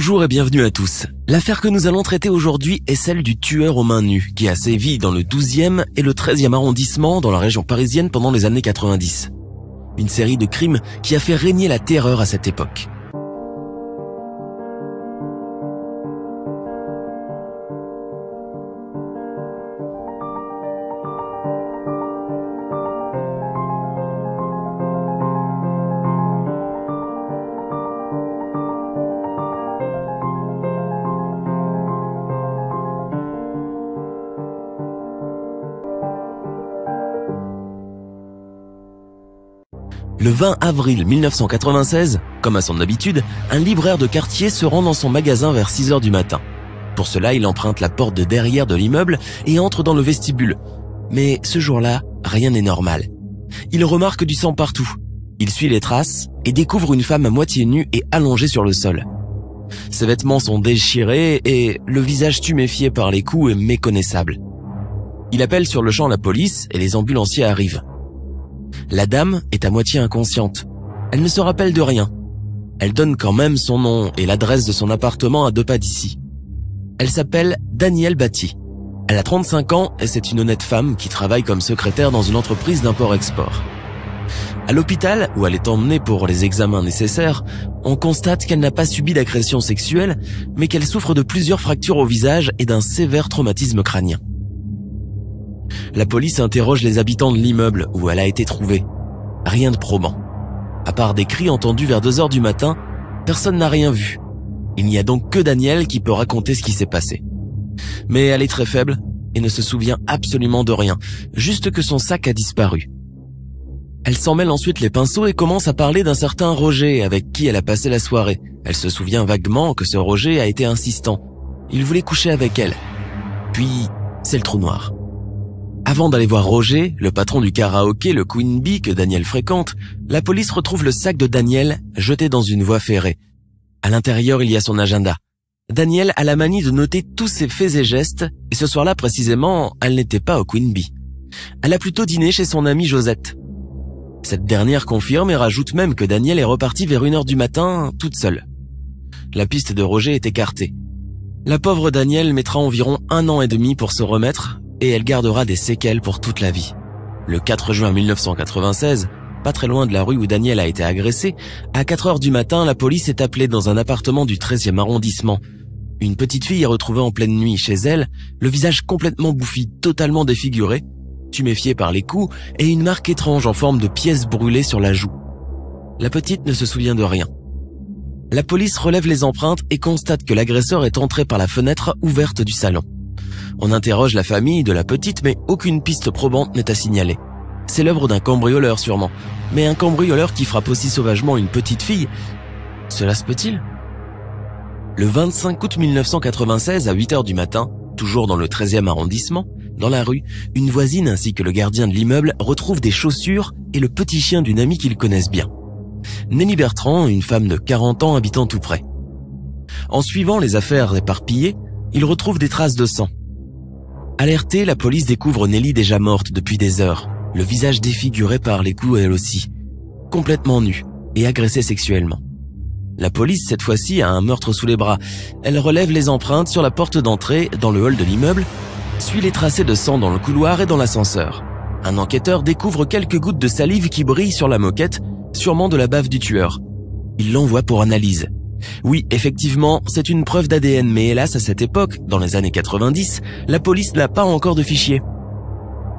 Bonjour et bienvenue à tous. L'affaire que nous allons traiter aujourd'hui est celle du tueur aux mains nues qui a sévi dans le 12e et le 13e arrondissement dans la région parisienne pendant les années 90. Une série de crimes qui a fait régner la terreur à cette époque. Le 20 avril 1996, comme à son habitude, un libraire de quartier se rend dans son magasin vers 6h du matin. Pour cela, il emprunte la porte de derrière de l'immeuble et entre dans le vestibule. Mais ce jour-là, rien n'est normal. Il remarque du sang partout. Il suit les traces et découvre une femme à moitié nue et allongée sur le sol. Ses vêtements sont déchirés et le visage tuméfié par les coups est méconnaissable. Il appelle sur le champ la police et les ambulanciers arrivent. La dame est à moitié inconsciente. Elle ne se rappelle de rien. Elle donne quand même son nom et l'adresse de son appartement à 2 pas d'ici. Elle s'appelle Danielle Batty. Elle a 35 ans et c'est une honnête femme qui travaille comme secrétaire dans une entreprise d'import-export. À l'hôpital, où elle est emmenée pour les examens nécessaires, on constate qu'elle n'a pas subi d'agression sexuelle, mais qu'elle souffre de plusieurs fractures au visage et d'un sévère traumatisme crânien. La police interroge les habitants de l'immeuble où elle a été trouvée. Rien de probant. À part des cris entendus vers 2h du matin, personne n'a rien vu. Il n'y a donc que Danielle qui peut raconter ce qui s'est passé. Mais elle est très faible et ne se souvient absolument de rien, juste que son sac a disparu. Elle s'en mêle ensuite les pinceaux et commence à parler d'un certain Roger avec qui elle a passé la soirée. Elle se souvient vaguement que ce Roger a été insistant. Il voulait coucher avec elle. Puis, c'est le trou noir. Avant d'aller voir Roger, le patron du karaoké, le Queen Bee que Danielle fréquente, la police retrouve le sac de Danielle jeté dans une voie ferrée. À l'intérieur, il y a son agenda. Danielle a la manie de noter tous ses faits et gestes, et ce soir-là précisément, elle n'était pas au Queen Bee. Elle a plutôt dîné chez son amie Josette. Cette dernière confirme et rajoute même que Danielle est repartie vers 1h du matin, toute seule. La piste de Roger est écartée. La pauvre Danielle mettra environ 1 an et demi pour se remettre, et elle gardera des séquelles pour toute la vie. Le 4 juin 1996, pas très loin de la rue où Danielle a été agressée, à 4h du matin, la police est appelée dans un appartement du 13e arrondissement. Une petite fille est retrouvée en pleine nuit chez elle, le visage complètement bouffi, totalement défiguré, tuméfiée par les coups et une marque étrange en forme de pièce brûlée sur la joue. La petite ne se souvient de rien. La police relève les empreintes et constate que l'agresseur est entré par la fenêtre ouverte du salon. On interroge la famille de la petite, mais aucune piste probante n'est à signaler. C'est l'œuvre d'un cambrioleur sûrement, mais un cambrioleur qui frappe aussi sauvagement une petite fille, cela se peut-il ? Le 25 août 1996 à 8h du matin, toujours dans le 13e arrondissement, dans la rue, une voisine ainsi que le gardien de l'immeuble retrouvent des chaussures et le petit chien d'une amie qu'ils connaissent bien. Nelly Bertrand, une femme de 40 ans habitant tout près. En suivant les affaires éparpillées, ils retrouvent des traces de sang. Alertée, la police découvre Nelly déjà morte depuis des heures, le visage défiguré par les coups elle aussi, complètement nue et agressée sexuellement. La police, cette fois-ci, a un meurtre sous les bras. Elle relève les empreintes sur la porte d'entrée dans le hall de l'immeuble, suit les tracés de sang dans le couloir et dans l'ascenseur. Un enquêteur découvre quelques gouttes de salive qui brillent sur la moquette, sûrement de la bave du tueur. Il l'envoie pour analyse. Oui, effectivement, c'est une preuve d'ADN, mais hélas, à cette époque, dans les années 90, la police n'a pas encore de fichier.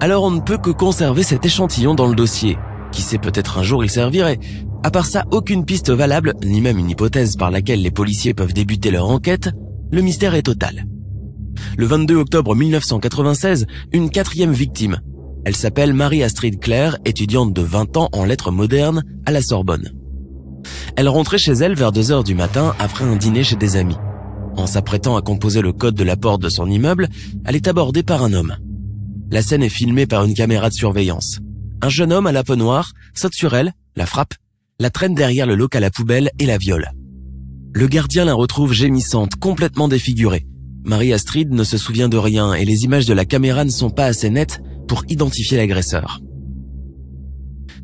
Alors on ne peut que conserver cet échantillon dans le dossier. Qui sait, peut-être un jour il servirait. À part ça, aucune piste valable, ni même une hypothèse par laquelle les policiers peuvent débuter leur enquête, le mystère est total. Le 22 octobre 1996, une 4e victime. Elle s'appelle Marie-Astrid Claire, étudiante de 20 ans en lettres modernes à la Sorbonne. Elle rentrait chez elle vers 2h du matin après un dîner chez des amis. En s'apprêtant à composer le code de la porte de son immeuble, elle est abordée par un homme. La scène est filmée par une caméra de surveillance. Un jeune homme à la peau noire saute sur elle, la frappe, la traîne derrière le local à poubelle et la viole. Le gardien la retrouve gémissante, complètement défigurée. Marie-Astrid ne se souvient de rien et les images de la caméra ne sont pas assez nettes pour identifier l'agresseur.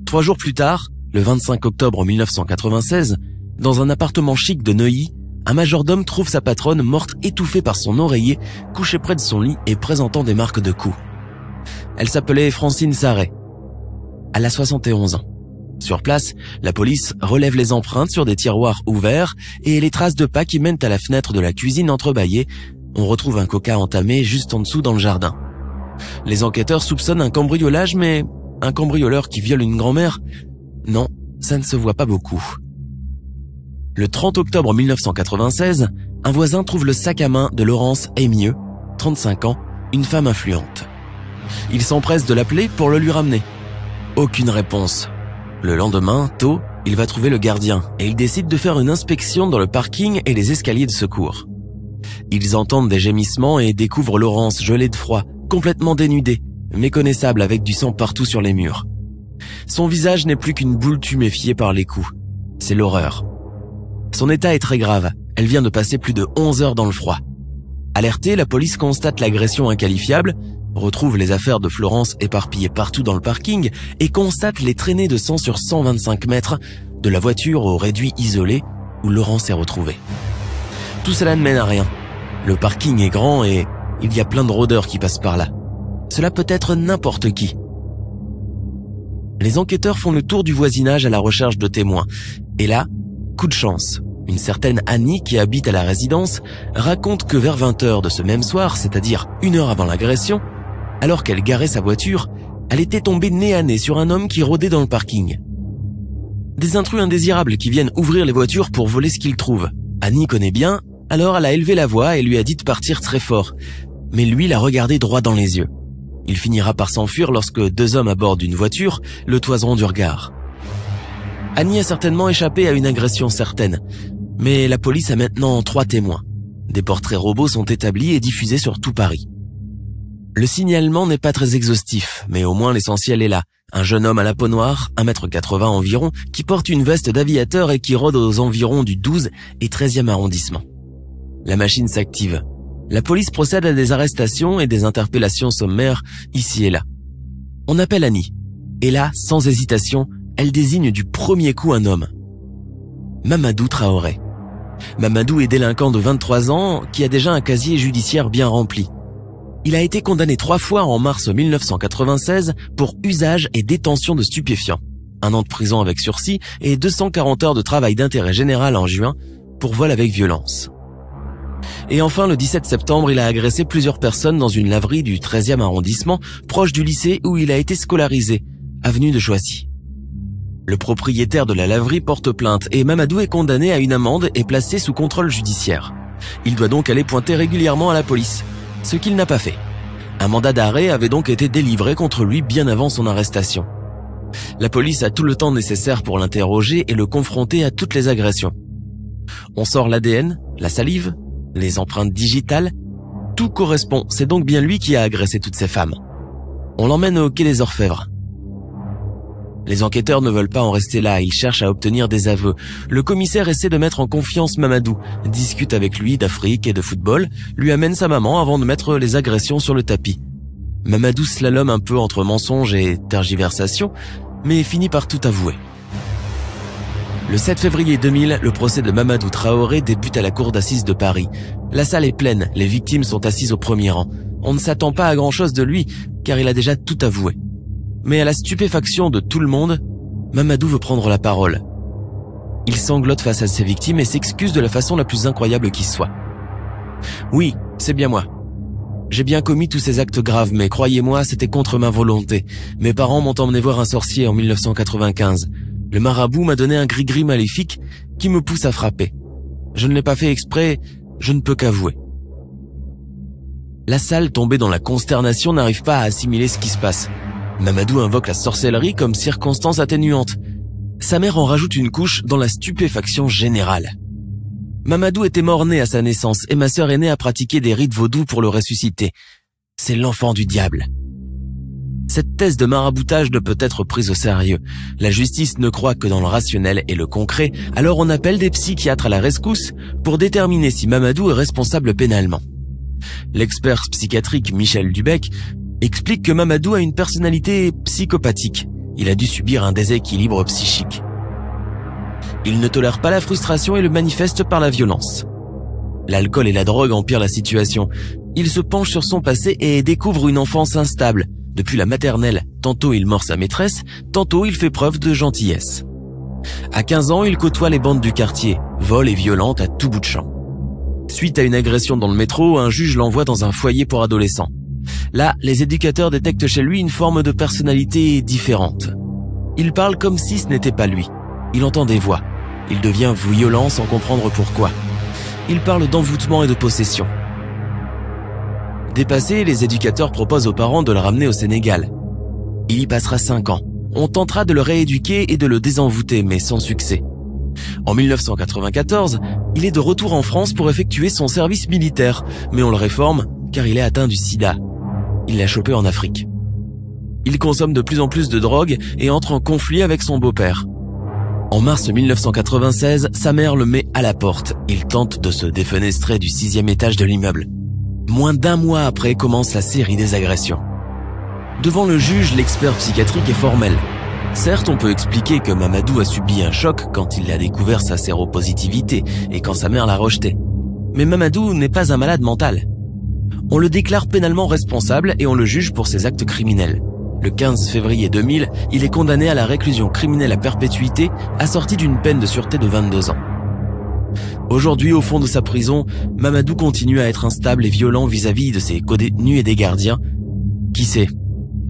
3 jours plus tard, le 25 octobre 1996, dans un appartement chic de Neuilly, un majordome trouve sa patronne morte étouffée par son oreiller, couchée près de son lit et présentant des marques de coups. Elle s'appelait Francine Sarret. Elle a 71 ans. Sur place, la police relève les empreintes sur des tiroirs ouverts et les traces de pas qui mènent à la fenêtre de la cuisine entrebâillée. On retrouve un coca entamé juste en dessous dans le jardin. Les enquêteurs soupçonnent un cambriolage, mais un cambrioleur qui viole une grand-mère? Non, ça ne se voit pas beaucoup. Le 30 octobre 1996, un voisin trouve le sac à main de Laurence Aymieux, 35 ans, une femme influente. Il s'empresse de l'appeler pour le lui ramener. Aucune réponse. Le lendemain, tôt, il va trouver le gardien et il décide de faire une inspection dans le parking et les escaliers de secours. Ils entendent des gémissements et découvrent Laurence gelée de froid, complètement dénudée, méconnaissable avec du sang partout sur les murs. Son visage n'est plus qu'une boule tuméfiée par les coups. C'est l'horreur. Son état est très grave. Elle vient de passer plus de 11 heures dans le froid. Alertée, la police constate l'agression inqualifiable, retrouve les affaires de Florence éparpillées partout dans le parking et constate les traînées de sang sur 125 mètres de la voiture au réduit isolé où Laurence est retrouvée. Tout cela ne mène à rien. Le parking est grand et il y a plein de rôdeurs qui passent par là. Cela peut être n'importe qui. Les enquêteurs font le tour du voisinage à la recherche de témoins. Et là, coup de chance. Une certaine Annie qui habite à la résidence raconte que vers 20h de ce même soir, c'est-à-dire 1 heure avant l'agression, alors qu'elle garait sa voiture, elle était tombée nez à nez sur un homme qui rôdait dans le parking. Des intrus indésirables qui viennent ouvrir les voitures pour voler ce qu'ils trouvent. Annie connaît bien, alors elle a élevé la voix et lui a dit de partir très fort. Mais lui l'a regardé droit dans les yeux. Il finira par s'enfuir lorsque 2 hommes à bord d'une voiture le toiseront du regard. Annie a certainement échappé à une agression certaine, mais la police a maintenant 3 témoins. Des portraits robots sont établis et diffusés sur tout Paris. Le signalement n'est pas très exhaustif, mais au moins l'essentiel est là. Un jeune homme à la peau noire, 1m80 environ, qui porte une veste d'aviateur et qui rôde aux environs du 12 et 13e arrondissement. La machine s'active. La police procède à des arrestations et des interpellations sommaires ici et là. On appelle Annie. Et là, sans hésitation, elle désigne du premier coup un homme. Mamadou Traoré. Mamadou est délinquant de 23 ans qui a déjà un casier judiciaire bien rempli. Il a été condamné 3 fois en mars 1996 pour usage et détention de stupéfiants, 1 an de prison avec sursis et 240 heures de travail d'intérêt général en juin pour vol avec violence. Et enfin, le 17 septembre, il a agressé plusieurs personnes dans une laverie du 13e arrondissement, proche du lycée où il a été scolarisé, avenue de Choisy. Le propriétaire de la laverie porte plainte et Mamadou est condamné à une amende et placé sous contrôle judiciaire. Il doit donc aller pointer régulièrement à la police, ce qu'il n'a pas fait. Un mandat d'arrêt avait donc été délivré contre lui bien avant son arrestation. La police a tout le temps nécessaire pour l'interroger et le confronter à toutes les agressions. On sort l'ADN, la salive, les empreintes digitales. Tout correspond, c'est donc bien lui qui a agressé toutes ces femmes. On l'emmène au quai des Orfèvres. Les enquêteurs ne veulent pas en rester là, ils cherchent à obtenir des aveux. Le commissaire essaie de mettre en confiance Mamadou, discute avec lui d'Afrique et de football, lui amène sa maman avant de mettre les agressions sur le tapis. Mamadou slalome un peu entre mensonges et tergiversations, mais finit par tout avouer. Le 7 février 2000, le procès de Mamadou Traoré débute à la cour d'assises de Paris. La salle est pleine, les victimes sont assises au premier rang. On ne s'attend pas à grand-chose de lui, car il a déjà tout avoué. Mais à la stupéfaction de tout le monde, Mamadou veut prendre la parole. Il sanglote face à ses victimes et s'excuse de la façon la plus incroyable qui soit. « Oui, c'est bien moi. J'ai bien commis tous ces actes graves, mais croyez-moi, c'était contre ma volonté. Mes parents m'ont emmené voir un sorcier en 1995. Le marabout m'a donné un gris-gris maléfique qui me pousse à frapper. Je ne l'ai pas fait exprès, je ne peux qu'avouer. » La salle, tombée dans la consternation, n'arrive pas à assimiler ce qui se passe. Mamadou invoque la sorcellerie comme circonstance atténuante. Sa mère en rajoute une couche dans la stupéfaction générale. Mamadou était mort-né à sa naissance et ma sœur aînée a pratiqué des rites vaudous pour le ressusciter. C'est l'enfant du diable. Cette thèse de maraboutage ne peut être prise au sérieux. La justice ne croit que dans le rationnel et le concret, alors on appelle des psychiatres à la rescousse pour déterminer si Mamadou est responsable pénalement. L'expert psychiatrique Michel Dubec explique que Mamadou a une personnalité psychopathique. Il a dû subir un déséquilibre psychique. Il ne tolère pas la frustration et le manifeste par la violence. L'alcool et la drogue empirent la situation. Il se penche sur son passé et découvre une enfance instable. Depuis la maternelle, tantôt il mord sa maîtresse, tantôt il fait preuve de gentillesse. À 15 ans, il côtoie les bandes du quartier, vol et violente à tout bout de champ. Suite à une agression dans le métro, un juge l'envoie dans un foyer pour adolescents. Là, les éducateurs détectent chez lui une forme de personnalité différente. Il parle comme si ce n'était pas lui. Il entend des voix. Il devient violent sans comprendre pourquoi. Il parle d'envoûtement et de possession. Dépassé, les éducateurs proposent aux parents de le ramener au Sénégal. Il y passera 5 ans. On tentera de le rééduquer et de le désenvoûter, mais sans succès. En 1994, il est de retour en France pour effectuer son service militaire, mais on le réforme car il est atteint du sida. Il l'a chopé en Afrique. Il consomme de plus en plus de drogue et entre en conflit avec son beau-père. En mars 1996, sa mère le met à la porte. Il tente de se défenestrer du 6e étage de l'immeuble. Moins d'1 mois après commence la série des agressions. Devant le juge, l'expert psychiatrique est formel. Certes, on peut expliquer que Mamadou a subi un choc quand il a découvert sa séropositivité et quand sa mère l'a rejeté. Mais Mamadou n'est pas un malade mental. On le déclare pénalement responsable et on le juge pour ses actes criminels. Le 15 février 2000, il est condamné à la réclusion criminelle à perpétuité, assortie d'une peine de sûreté de 22 ans. Aujourd'hui, au fond de sa prison, Mamadou continue à être instable et violent vis-à-vis de ses codétenus et des gardiens. Qui sait ?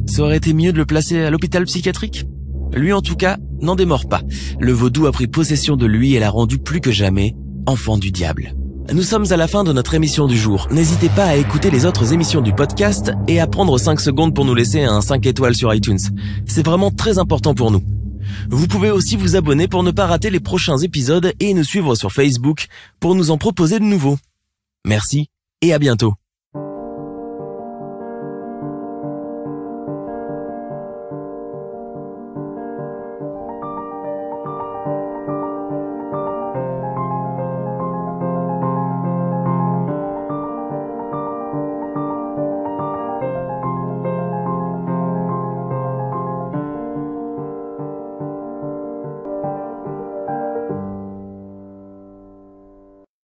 Ça aurait été mieux de le placer à l'hôpital psychiatrique ? Lui en tout cas, n'en démord pas. Le vaudou a pris possession de lui et l'a rendu plus que jamais enfant du diable. Nous sommes à la fin de notre émission du jour. N'hésitez pas à écouter les autres émissions du podcast et à prendre 5 secondes pour nous laisser un 5 étoiles sur iTunes. C'est vraiment très important pour nous. Vous pouvez aussi vous abonner pour ne pas rater les prochains épisodes et nous suivre sur Facebook pour nous en proposer de nouveaux. Merci et à bientôt.